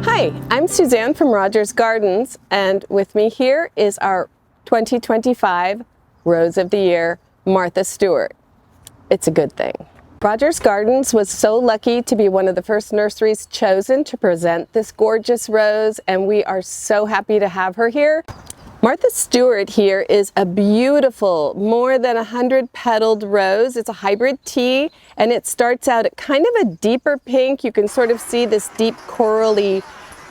Hi, I'm Suzanne from Rogers Gardens, and with me here is our 2025 Rose of the Year, Martha Stewart. It's a good thing. Rogers Gardens was so lucky to be one of the first nurseries chosen to present this gorgeous rose, and we are so happy to have her here. Martha Stewart here is a beautiful, more than 100-petaled rose. It's a hybrid tea, and it starts out at kind of a deeper pink. You can sort of see this deep corally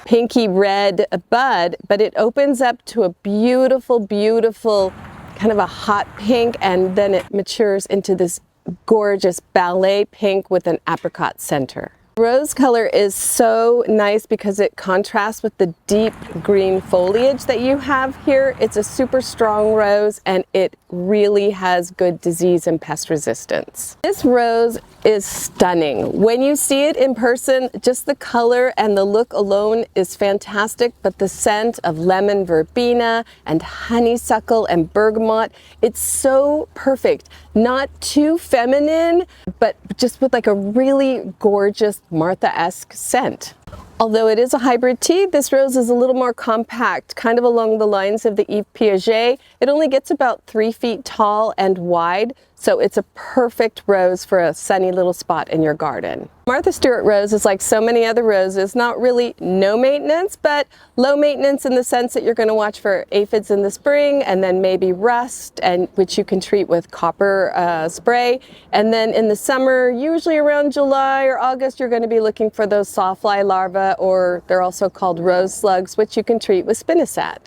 pinky red bud, but it opens up to a beautiful, beautiful kind of a hot pink, and then it matures into this gorgeous ballet pink with an apricot center. Rose color is so nice because it contrasts with the deep green foliage that you have here. It's a super strong rose, and it really has good disease and pest resistance. This rose is stunning. When you see it in person, just the color and the look alone is fantastic, but the scent of lemon verbena and honeysuckle and bergamot, it's so perfect. Not too feminine, but just with like a really gorgeous Martha-esque scent. Although it is a hybrid tea, this rose is a little more compact, kind of along the lines of the Yves Piaget. It only gets about 3 feet tall and wide, so it's a perfect rose for a sunny little spot in your garden. Martha Stewart Rose is like so many other roses, not really no maintenance, but low maintenance in the sense that you're going to watch for aphids in the spring, and then maybe rust, and which you can treat with copper spray. And then in the summer, usually around July or August, you're going to be looking for those sawfly larvae, or they're also called rose slugs, which you can treat with spinosad.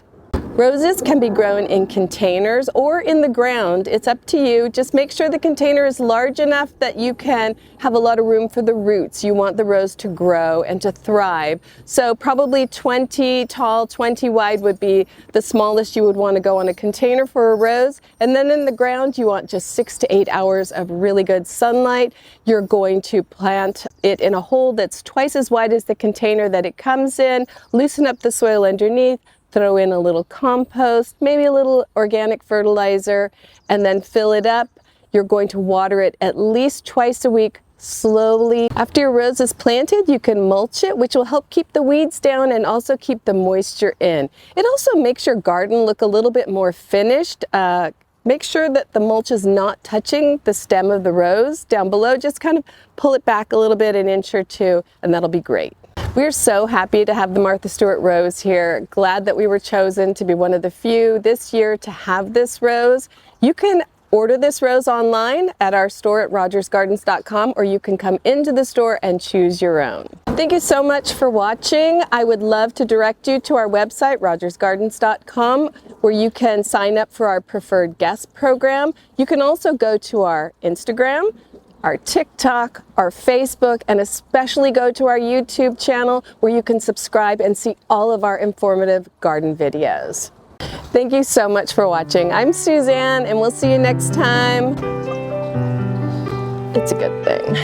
Roses can be grown in containers or in the ground. It's up to you. Just make sure the container is large enough that you can have a lot of room for the roots. You want the rose to grow and to thrive. So probably 20 tall, 20 wide would be the smallest you would want to go on a container for a rose. And then in the ground, you want just 6 to 8 hours of really good sunlight. You're going to plant it in a hole that's twice as wide as the container that it comes in. Loosen up the soil underneath. Throw in a little compost, maybe a little organic fertilizer, and then fill it up. You're going to water it at least twice a week, slowly. After your rose is planted, you can mulch it, which will help keep the weeds down and also keep the moisture in. It also makes your garden look a little bit more finished. Make sure that the mulch is not touching the stem of the rose down below. Just kind of pull it back a little bit, an inch or two, and that'll be great. We're so happy to have the Martha Stewart Rose here. Glad that we were chosen to be one of the few this year to have this rose. You can order this rose online at our store at rogersgardens.com, or you can come into the store and choose your own. Thank you so much for watching. I would love to direct you to our website, rogersgardens.com, where you can sign up for our preferred guest program. You can also go to our Instagram, our TikTok, our Facebook, and especially go to our YouTube channel where you can subscribe and see all of our informative garden videos. Thank you so much for watching. I'm Suzanne, and we'll see you next time. It's a good thing.